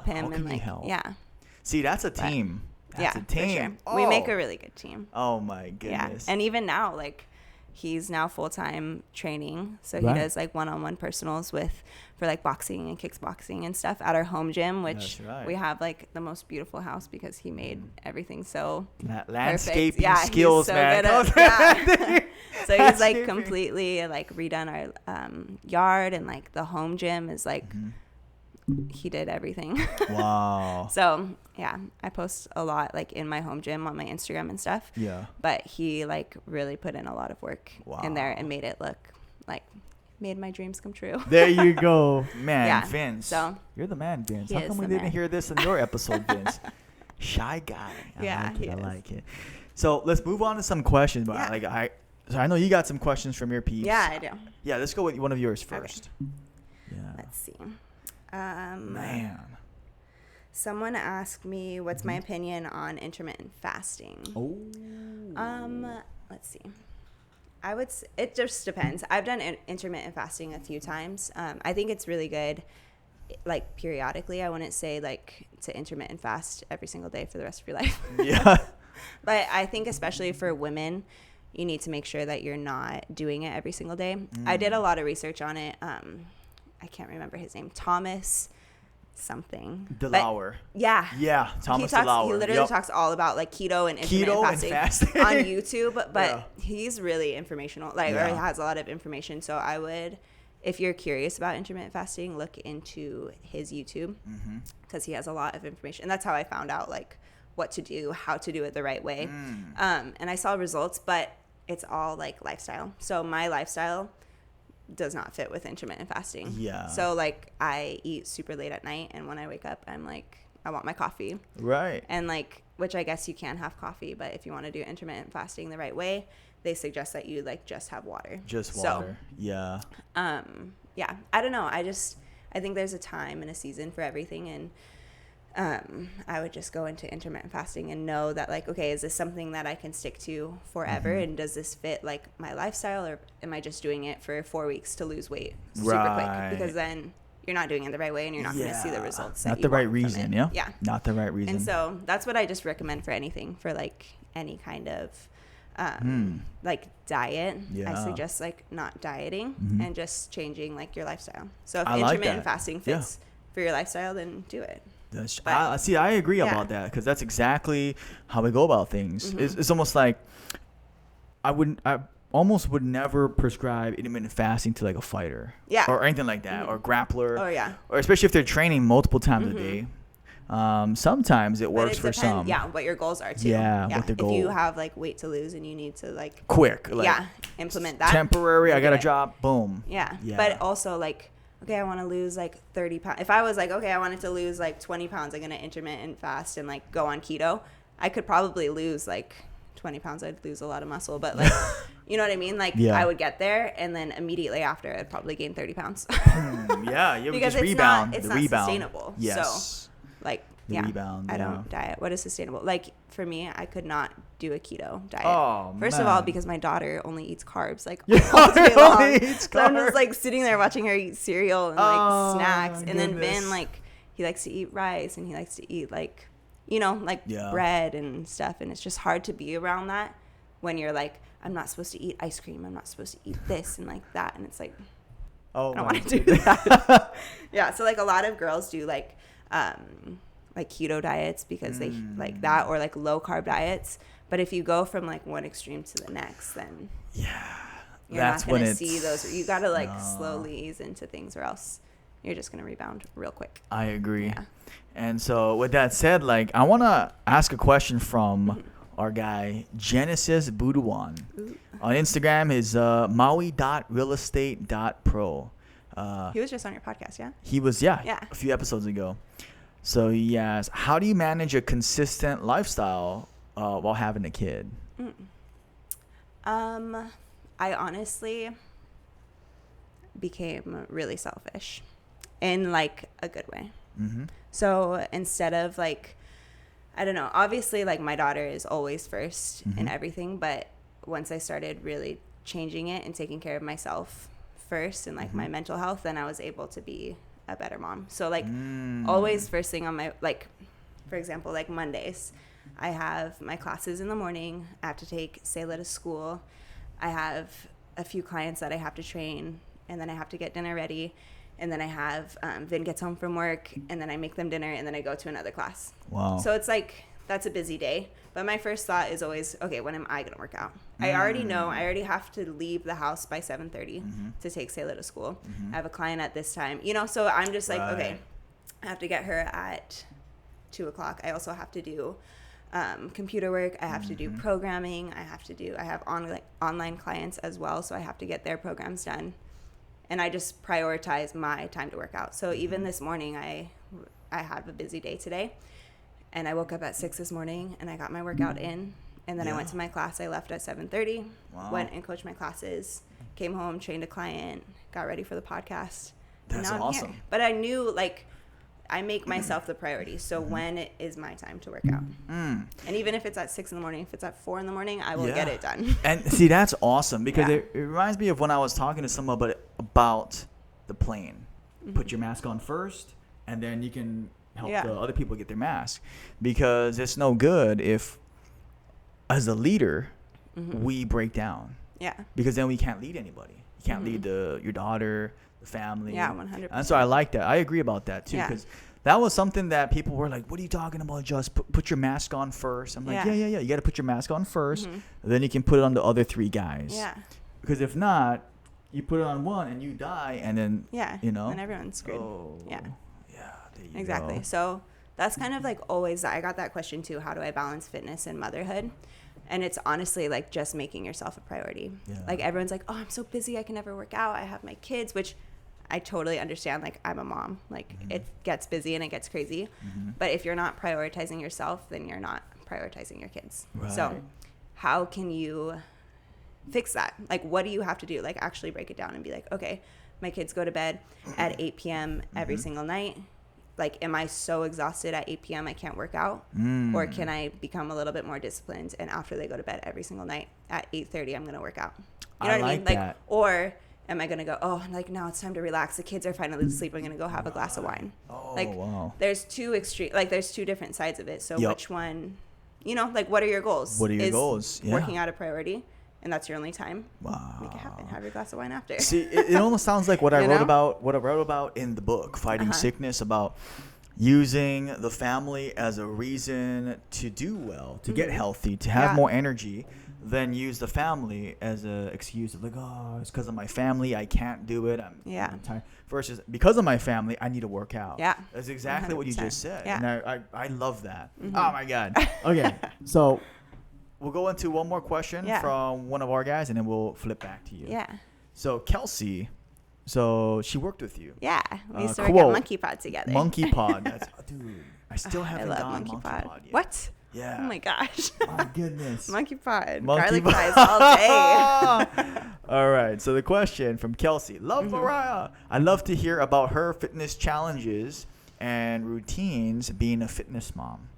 B: him, and like
A: help?
B: Yeah.
A: See, that's a team. That's a team.
B: For sure.
A: Oh.
B: We make a really good team.
A: Oh my goodness.
B: Yeah, and even now, like, he's now full-time training, so he does like one-on-one personals for like boxing and kickboxing and stuff at our home gym, which we have like the most beautiful house because he made everything so
A: landscaping
B: perfect.
A: skills,
B: so
A: man.
B: So he's like completely like redone our yard, and like the home gym is like he did everything.
A: Wow.
B: So yeah, I post a lot like in my home gym on my Instagram and stuff.
A: Yeah.
B: But he like really put in a lot of work in there and made it look like made my dreams come true.
A: There you go, man.
B: Yeah.
A: Vince.
B: So
A: you're the man, Vince.
B: He
A: How
B: is
A: come we
B: the
A: didn't
B: man.
A: hear this in your episode, Vince? Shy guy. I like it. So let's move on to some questions. But so I know you got some questions from your peeps.
B: Yeah, I do.
A: Yeah, let's go with one of yours first.
B: Okay.
A: Yeah.
B: Let's see.
A: Man.
B: Someone asked me what's my opinion on intermittent fasting.
A: Oh.
B: Let's see. It just depends. I've done intermittent fasting a few times. I think it's really good, like periodically. I wouldn't say like to intermittent fast every single day for the rest of your life.
A: Yeah.
B: But I think especially for women, you need to make sure that you're not doing it every single day. I did a lot of research on it. I can't remember his name. Thomas something.
A: DeLauer.
B: Yeah.
A: Yeah, Thomas DeLauer.
B: He literally talks all about like keto and intermittent fasting on YouTube, but he's really informational, or he has a lot of information. So I would, if you're curious about intermittent fasting, look into his YouTube because he has a lot of information. And that's how I found out like what to do, how to do it the right way. And I saw results, but it's all like lifestyle. So my lifestyle does not fit with intermittent fasting.
A: Yeah.
B: So like I eat super late at night, and when I wake up, I'm like, I want my coffee.
A: Right.
B: And like, which I guess you can have coffee, but if you want to do intermittent fasting the right way, they suggest that you like just have water.
A: Just water.
B: So,
A: yeah.
B: Yeah. I don't know. I think there's a time and a season for everything, and I would just go into intermittent fasting and know that like, okay, is this something that I can stick to forever? And does this fit like my lifestyle, or am I just doing it for 4 weeks to lose weight super quick? Because then you're not doing it the right way, and you're not going to see the results.
A: Not the right reason. Yeah.
B: Yeah.
A: Not the right reason.
B: And so that's what I just recommend for anything, for like any kind of like diet. I suggest like not dieting and just changing like your lifestyle. So if intermittent fasting fits for your lifestyle, then do it.
A: I agree about that, because that's exactly how we go about things. It's almost like I almost would never prescribe intermittent fasting to like a fighter, or anything like that, or grappler, or especially if they're training multiple times a day. Sometimes it works for some.
B: Yeah, what your goals are too.
A: What the goal.
B: If you have like weight to lose and you need to like implement that
A: temporary, I got a job, boom.
B: Yeah, but also like, okay, I want to lose like 30 pounds. If I was like, okay, I wanted to lose like 20 pounds, I'm going to intermittent fast and like go on keto, I could probably lose like 20 pounds. I'd lose a lot of muscle, but like, you know what I mean? Like I would get there, and then immediately after I'd probably gain 30 pounds.
A: You would just rebound.
B: It's not sustainable.
A: Yes.
B: So like,
A: rebound.
B: I don't diet. What is sustainable? Like for me, I could not do a keto diet.
A: Oh,
B: First of all, because my daughter only eats carbs like all day long. So I'm just like sitting there watching her eat cereal and like snacks. And then Ben, like, he likes to eat rice, and he likes to eat like, you know, like bread and stuff. And it's just hard to be around that when you're like, I'm not supposed to eat ice cream. I'm not supposed to eat this and like that. And it's like, I don't want to do that. So like a lot of girls do like keto diets because they like that, or like low carb diets. But if you go from like one extreme to the next, then you're not going to see those. You got to like slowly ease into things, or else you're just going to rebound real quick.
A: I agree. Yeah. And so with that said, like, I want to ask a question from our guy, Genesis Buduan. On Instagram is maui.realestate.pro.
B: He was just on your podcast, yeah?
A: He was, a few episodes ago. So he asked, how do you manage a consistent lifestyle while having a kid?
B: I honestly became really selfish in like a good way.
A: Mm-hmm.
B: So instead of like, I don't know, obviously like my daughter is always first in everything, but once I started really changing it and taking care of myself first and like my mental health, then I was able to be a better mom. So like always first thing on my, like, for example, like Mondays, I have my classes in the morning. I have to take Sayla to school. I have a few clients that I have to train, and then I have to get dinner ready. And then I have Vin gets home from work, and then I make them dinner, and then I go to another class.
A: Wow.
B: So it's like, that's a busy day. But my first thought is always, okay, when am I going to work out? I already know. I already have to leave the house by 7:30 to take Sayla to school. I have a client at this time. You know, so I'm just like, okay, I have to get her at 2 o'clock. I also have to do computer work. I have to do programming. I have online clients as well, so I have to get their programs done. And I just prioritize my time to work out. So even this morning, I had a busy day today. And I woke up at 6 this morning, and I got my workout in. And then I went to my class. I left at 7:30, went and coached my classes, came home, trained a client, got ready for the podcast.
A: That's
B: and now
A: awesome.
B: I'm here. But I knew, like, I make myself the priority. So when it is my time to work out. And even if it's at 6 in the morning, if it's at 4 in the morning, I will get it done.
A: And see, that's awesome because it reminds me of when I was talking to someone about the plane. Put your mask on first, and then you can help the other people get their mask, because it's no good if as a leader we break down, because then we can't lead anybody. You can't lead your daughter, the family.
B: 100%.
A: And so I like that. I agree about that too, because that was something that people were like, what are you talking about? Just put your mask on first. I'm like, yeah, you got to put your mask on first, then you can put it on the other 3 guys, because if not, you put it on one and you die, and then you know,
B: and everyone's screwed.
A: There you
B: exactly.
A: go.
B: So that's kind of like always, I got that question too. How do I balance fitness and motherhood? And it's honestly like just making yourself a priority. Like everyone's like, oh, I'm so busy, I can never work out. I have my kids, which I totally understand. Like I'm a mom, like it gets busy and it gets crazy. But if you're not prioritizing yourself, then you're not prioritizing your kids.
A: Right.
B: So how can you fix that? Like, what do you have to do? Like actually break it down and be like, okay, my kids go to bed at 8 p.m. every single night. Like, am I so exhausted at 8 p.m. I can't work out? Or can I become a little bit more disciplined, and after they go to bed every single night at 8:30, I'm going to work out? You know what I mean? Like, or am I going to go, oh, like now it's time to relax. The kids are finally asleep. I'm going to go have a glass of wine. There's two extreme, like there's 2 different sides of it. So which one, you know, like what are your goals?
A: What are your goals?
B: Working out a priority? And that's your only time. Wow. Make it happen. Have your glass of wine after.
A: See, it almost sounds like what I wrote about in the book, Fighting Sickness, about using the family as a reason to do well, to get healthy, to have more energy, then use the family as an excuse of like, oh, it's because of my family, I can't do it. I'm tired. Versus because of my family, I need to work out.
B: Yeah.
A: That's exactly 100%. What you just said. Yeah. And I love that. Oh my God. Okay. So we'll go into one more question from one of our guys, and then we'll flip back to you.
B: Yeah.
A: So Kelsey, so she worked with you.
B: Yeah. We used to work at Monkey Pod together.
A: Monkey Pod. That's, dude, I still haven't gone Monkey Pod yet.
B: What?
A: Yeah.
B: Oh my gosh.
A: My goodness.
B: Monkey Pod. Garlic fries all day.
A: All right. So the question from Kelsey. Love Mariah. I'd love to hear about her fitness challenges and routines being a fitness mom.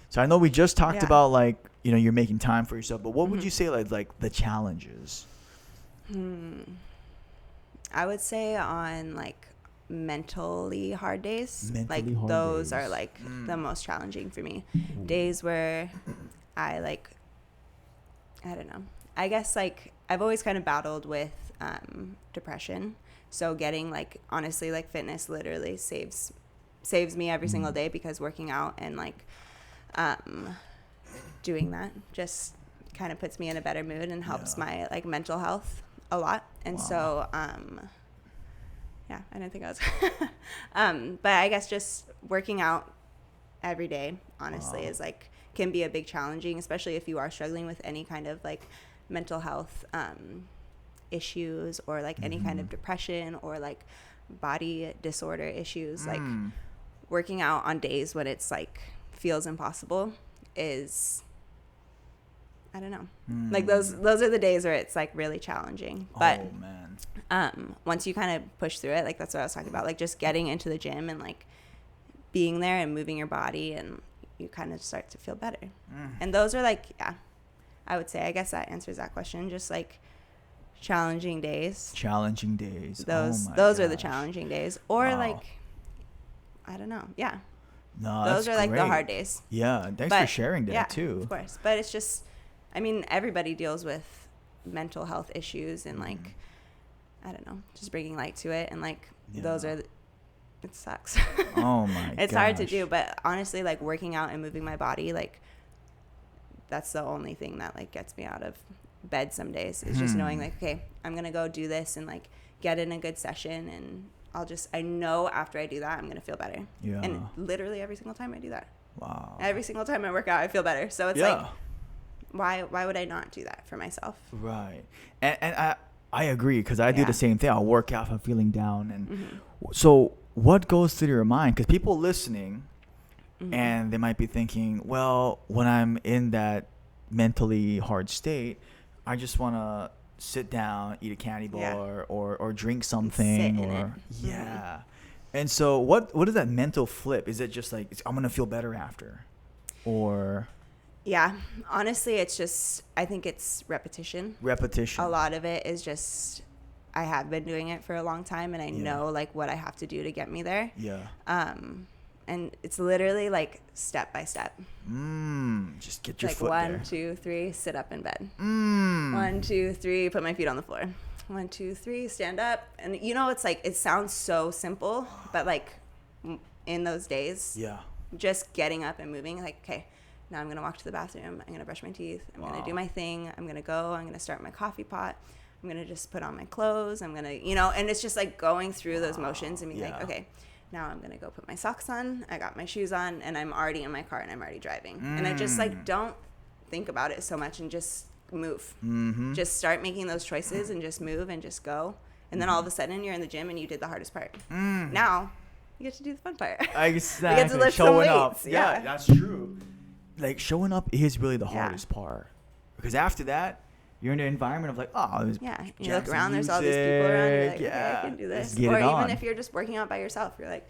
A: So I know we just talked about, like, you know, you're making time for yourself, but what would you say like the challenges?
B: I would say on like mentally hard days, those are like the most challenging for me. Days where I don't know. I guess like I've always kind of battled with depression. So getting like, honestly, like fitness literally saves me every single day, because working out and like doing that just kind of puts me in a better mood and helps my like mental health a lot. And so I didn't think I was but I guess just working out every day honestly is like can be a big challenging, especially if you are struggling with any kind of like mental health issues or like any kind of depression or like body disorder issues, like working out on days when it's like feels impossible is, I don't know. Like those are the days where it's like really challenging. But once you kind of push through it, like that's what I was talking about, like just getting into the gym and like being there and moving your body, and you kind of start to feel better. And those are like, yeah, I would say, I guess that answers that question. Just like challenging days. Those are the challenging days. Or like, I don't know. Yeah.
A: No,
B: those are like
A: great.
B: The hard days.
A: Yeah. Thanks for sharing that too.
B: Of course. But it's just, I mean, everybody deals with mental health issues and like, I don't know, just bringing light to it. And like, those are, it sucks.
A: Oh my
B: It's hard to do. But honestly, like working out and moving my body, like that's the only thing that like gets me out of bed some days. Is just knowing like, okay, I'm going to go do this and like get in a good session, and I know after I do that, I'm going to feel better. Yeah. And literally every single time I do that.
A: Wow.
B: Every single time I work out, I feel better. So it's like, why would I not do that for myself?
A: Right. And I agree, because I do the same thing. I'll work out if I'm feeling down. And so what goes through your mind? Because people listening, and they might be thinking, well, when I'm in that mentally hard state, I just want to sit down, eat a candy bar, or drink something, or And so what is that mental flip? Is it just like, I'm gonna feel better after, or?
B: Yeah, honestly, it's just, I think it's repetition. A lot of it is just, I have been doing it for a long time, and I know like what I have to do to get me there. And it's literally like step by step.
A: Just get your
B: like
A: foot there.
B: 1, 2, 3, sit up in bed. 1, 2, 3, put my feet on the floor. 1, 2, 3, stand up. And you know, it's like, it sounds so simple, but like in those days, just getting up and moving, like, okay, now I'm going to walk to the bathroom. I'm going to brush my teeth. I'm going to do my thing. I'm going to go. I'm going to start my coffee pot. I'm going to just put on my clothes. I'm going to, you know, and it's just like going through those motions and being like, okay, now I'm going to go put my socks on. I got my shoes on, and I'm already in my car and I'm already driving. And I just like, don't think about it so much and just move. Just start making those choices and just move and just go. And then all of a sudden you're in the gym and you did the hardest part. Now you get to do the fun part.
A: Exactly.
B: You get to lift
A: showing
B: some
A: up.
B: weights.
A: Yeah, that's true. Like showing up is really the hardest part, because after that you're in an environment of like, oh, there's
B: you look around, there's all these people around, you're like, okay, I can do this. Or even if you're just working out by yourself, you're like,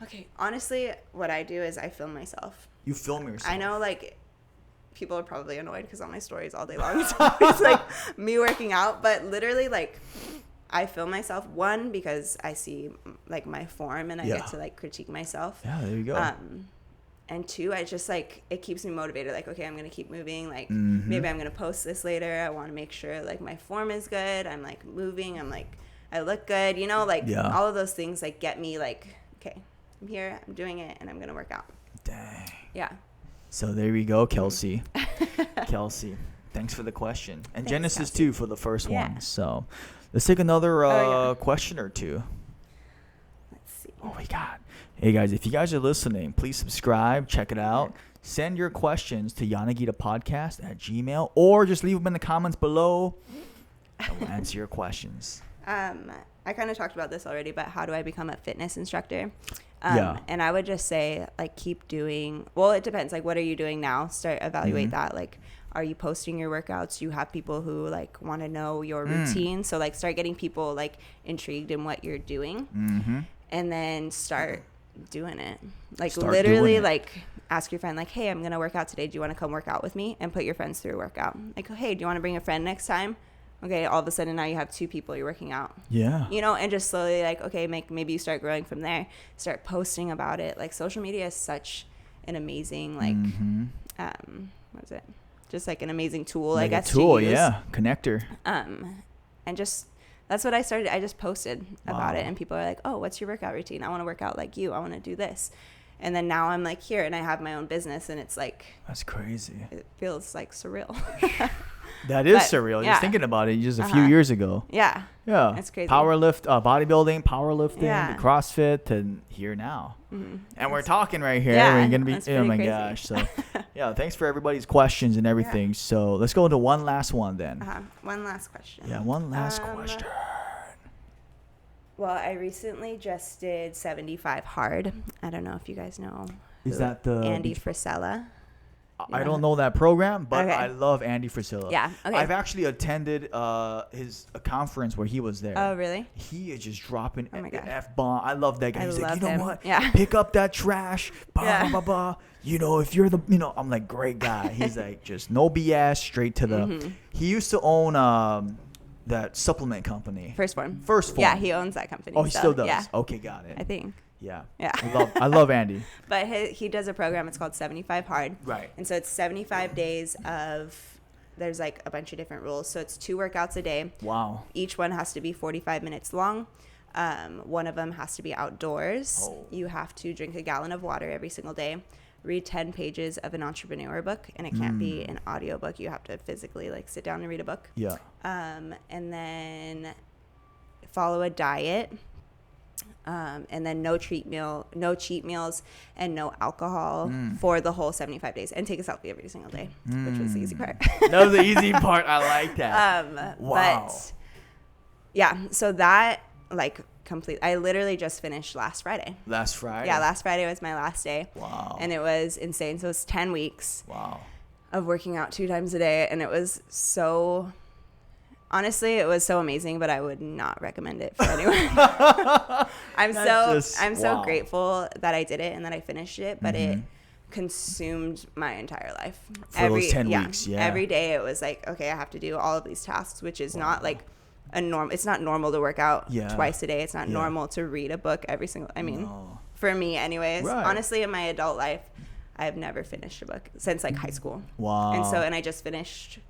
B: okay, honestly, what I do is I film myself.
A: You film yourself.
B: I know, like, people are probably annoyed because on my stories all day long it's always like me working out, but literally, like, I film myself, one, because I see like my form and I get to like critique myself.
A: Yeah, there you go.
B: And two, I just like, it keeps me motivated. Like, okay, I'm going to keep moving. Like, maybe I'm going to post this later. I want to make sure like my form is good. I'm like moving. I'm like, I look good, you know, like all of those things like get me like, okay, I'm here, I'm doing it, and I'm going to work out.
A: Dang.
B: Yeah.
A: So there we go, Kelsey. Kelsey, thanks for the question. And thanks, Genesis Kelsey. Too for the first one. So let's take another question or two.
B: Let's see.
A: What we got? Hey guys, if you guys are listening, please subscribe, check it out. Send your questions to yanagidapodcast@gmail.com, or just leave them in the comments below. And we'll answer your questions.
B: I kind of talked about this already, but how do I become a fitness instructor? And I would just say, like, keep doing, well, it depends. Like, what are you doing now? Start evaluate that. Like, are you posting your workouts? Do you have people who, like, want to know your routine? So, like, start getting people, like, intrigued in what you're doing. And then start doing it. Like, literally, like, ask your friend, like, hey, I'm going to work out today. Do you want to come work out with me? And put your friends through a workout. Like, hey, do you want to bring a friend next time? Okay, all of a sudden now you have 2 people you're working out. Yeah. You know, and just slowly like, okay, maybe you start growing from there. Start posting about it. Like, social media is such an amazing, like, what is it? Just like an amazing tool, like I guess. To use.
A: Connector.
B: And just, that's what I started. I just posted about it, and people are like, oh, what's your workout routine? I want to work out like you. I want to do this. And then now I'm like here and I have my own business, and it's like,
A: that's crazy.
B: It feels like surreal.
A: That is surreal. Just thinking about it, just a few years ago.
B: Yeah.
A: Yeah.
B: It's crazy.
A: Bodybuilding, powerlifting,
B: Yeah.
A: CrossFit, and here now.
B: Mm-hmm.
A: And we're talking right here.
B: Yeah,
A: We're gonna be.
B: that's
A: Oh my
B: pretty
A: gosh! So, yeah. Thanks for everybody's questions and everything.
B: Yeah.
A: So let's go into one last one then.
B: One last question.
A: Yeah, one last question.
B: Well, I recently just did 75 hard. I don't know if you guys know.
A: Is that the
B: Andy Frisella?
A: I don't know that program, but
B: Okay.
A: I love Andy Frisella.
B: Yeah. Okay.
A: I've actually attended a conference where he was there.
B: Oh, really?
A: He is just dropping
B: Oh my God.
A: F-bomb. I love that guy.
B: I
A: He's like,
B: love
A: you know
B: him.
A: what?
B: Yeah.
A: Pick up that trash. Blah,
B: Yeah.
A: blah, blah. You know, if you're the, I'm like, great guy. He's like, just no BS, straight to the.
B: Mm-hmm.
A: He used to own that supplement company.
B: First Form.
A: Yeah,
B: he owns that company.
A: Oh, he still does.
B: Yeah.
A: Okay, got it.
B: I think.
A: Yeah.
B: Yeah.
A: I love Andy.
B: But he does a program. It's called 75 Hard.
A: Right.
B: And so it's 75 days of, there's like a bunch of different rules. So it's 2 workouts a day.
A: Wow.
B: Each one has to be 45 minutes long. One of them has to be outdoors.
A: Oh.
B: You have to drink a gallon of water every single day. Read 10 pages of an entrepreneur book. And it can't be an audio book. You have to physically like sit down and read a book.
A: Yeah.
B: And then follow a diet. And then no cheat meals, and no alcohol for the whole 75 days, and take a selfie every single day, which was the easy part.
A: That was the easy part. I like that. Wow.
B: But yeah, so that like I literally just finished last Friday.
A: Last Friday.
B: Yeah, last Friday was my last day.
A: Wow.
B: And it was insane. So it was 10 weeks.
A: Wow.
B: Of working out 2 times a day, and it was so. Honestly, it was so amazing, but I would not recommend it for anyone. I'm so grateful that I did it and that I finished it, but it consumed my entire life.
A: For those 10 weeks, yeah.
B: Every day it was like, okay, I have to do all of these tasks, which is not like it's not normal to work out twice a day. It's not normal to read a book for me anyways.
A: Right.
B: Honestly, in my adult life, I have never finished a book since like high school.
A: Wow.
B: And I just finished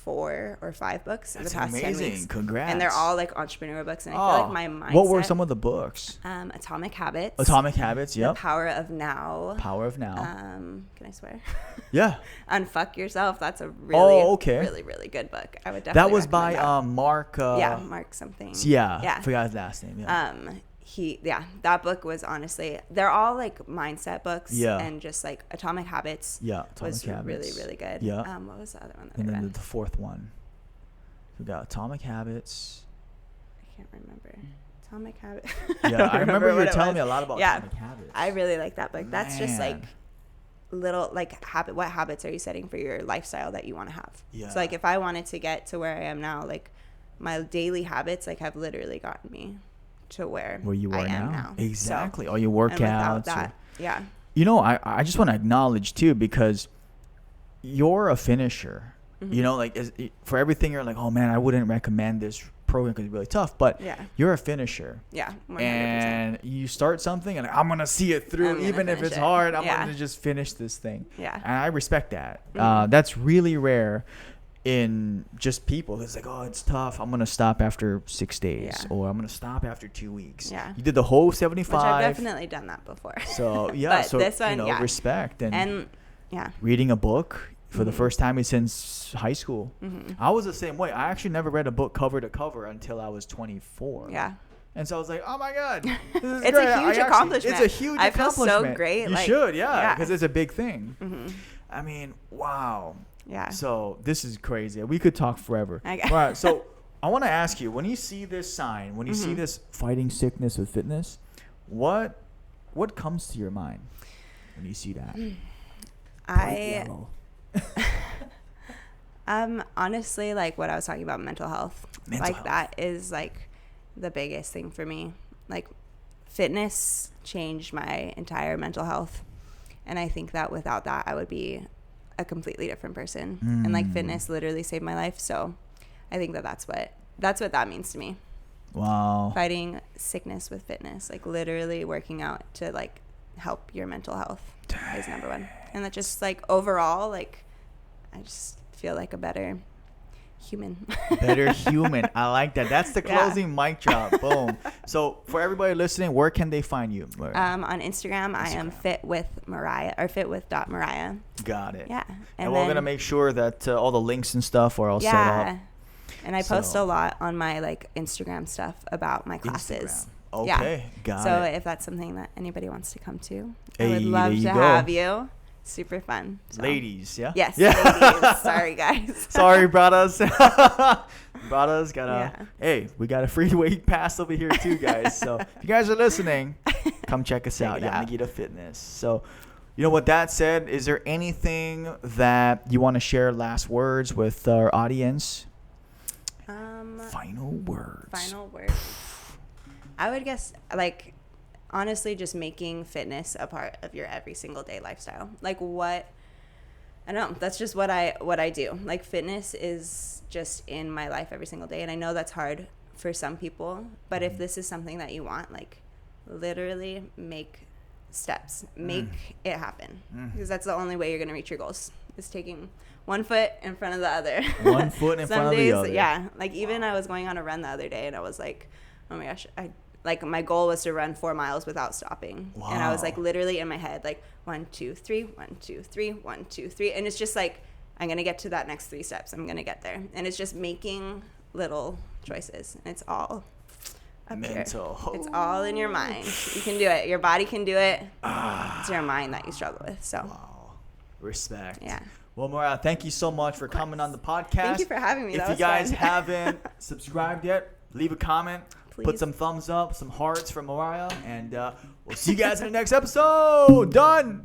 B: 4 or 5 books in the past
A: amazing.
B: 10 weeks.
A: Congrats.
B: And they're all like entrepreneur books, and I feel like my mindset.
A: What were some of the books?
B: Atomic Habits.
A: Atomic Habits, yep.
B: The Power of Now.
A: Power of Now.
B: Can I swear?
A: Yeah.
B: Unfuck Yourself. That's a really,
A: okay.
B: really, really good book. I would definitely
A: That was by
B: recommend that.
A: Mark.
B: Mark something.
A: Yeah.
B: Yeah.
A: I forgot his last name. Yeah.
B: That book was honestly, they're all like mindset books.
A: Yeah.
B: And just like Atomic Habits.
A: Yeah.
B: Was really, really good.
A: Yeah.
B: What was the other one that
A: and
B: I
A: then
B: read?
A: the fourth one. We got Atomic Habits.
B: I can't remember. Atomic Habits.
A: Yeah, I remember you were telling me a lot about Atomic Habits.
B: I really like that book. That's just like
A: Man.
B: little like what habits are you setting for your lifestyle that you want to have?
A: Yeah.
B: So like if I wanted to get to where I am now, like my daily habits like have literally gotten me to where
A: you are
B: I am now.
A: Exactly.
B: So,
A: All your workouts.
B: and without that, yeah.
A: You know, I just want to acknowledge too, because you're a finisher.
B: Mm-hmm.
A: You know, like for everything, you're like, oh man, I wouldn't recommend this program because it's really tough. But you're a finisher.
B: Yeah. 100%.
A: And you start something, and I'm gonna see it through, even if it's hard. I'm gonna just finish this thing.
B: Yeah.
A: And I respect that.
B: Mm-hmm.
A: That's really rare in just people. It's like, oh, it's tough. I'm gonna stop after 6 days, or I'm gonna stop after 2 weeks.
B: Yeah.
A: You did the whole 75.
B: Which I've definitely done that before.
A: So yeah.
B: But
A: so
B: this one,
A: respect and
B: yeah.
A: reading a book for the first time since high school.
B: Mm-hmm.
A: I was the same way. I actually never read a book cover to cover until I was 24.
B: Yeah.
A: And so I was like, oh my God, this is
B: It's
A: great.
B: a huge accomplishment.
A: It's a huge accomplishment.
B: I feel so great.
A: You should, because it's a big thing.
B: Mm-hmm.
A: I mean, wow.
B: Yeah.
A: So this is crazy. We could talk forever.
B: Okay.
A: All right. So I want to ask you, when you see this sign, when you see this fighting sickness with fitness, what comes to your mind when you see that?
B: Honestly, like what I was talking about, mental health. That is like the biggest thing for me. Like fitness changed my entire mental health. And I think that without that, I would be a completely different person. And like fitness literally saved my life. So I think that's what that means to me.
A: Wow.
B: Fighting sickness with fitness, like literally working out to like help your mental health is number one. And that just like overall, like I just feel like a better human.
A: Better human. I like that. That's the closing mic drop. Boom. So for everybody listening, where can they find you?
B: On Instagram, I am fit with Mariah or fit.with.mariah.
A: Got it.
B: Yeah.
A: And we're going to make sure that all the links and stuff are all set up.
B: And I post a lot on my like Instagram stuff about my classes.
A: Okay. Got it.
B: So if that's something that anybody wants to come to, I would love to have you. Super fun. So.
A: Ladies, yeah?
B: Yes, ladies. Sorry, guys.
A: Sorry, brothers. Brothers gotta, hey, we got a free weight pass over here too, guys. So if you guys are listening, come check us out, Yanagida Fitness. So, you know, with that said, is there anything that you want to share last words with our audience? Final words.
B: I would guess, like, honestly, just making fitness a part of your every single day lifestyle. Like I don't know, that's just what I do. Like fitness is just in my life every single day. And I know that's hard for some people, but if this is something that you want, like literally make steps, make it happen. Because that's the only way you're going to reach your goals, is taking one foot in front of the other.
A: One foot in front of the other.
B: Yeah. Like even I was going on a run the other day and I was like, oh my gosh, like my goal was to run 4 miles without stopping. Wow. And I was like literally in my head, like 1, 2, 3, 1, 2, 3, 1, 2, 3. And it's just like, I'm going to get to that next 3 steps. I'm going to get there. And it's just making little choices. And it's all up mental. Here. It's all in your mind. You can do it. Your body can do it. It's your mind that you struggle with. So,
A: wow. Respect.
B: Yeah.
A: Well, Mariah, thank you so much for coming on the podcast.
B: Thank you for having me.
A: If you guys haven't subscribed yet, leave a comment. Please. Put some thumbs up, some hearts for Mariah, and we'll see you guys in the next episode. Done.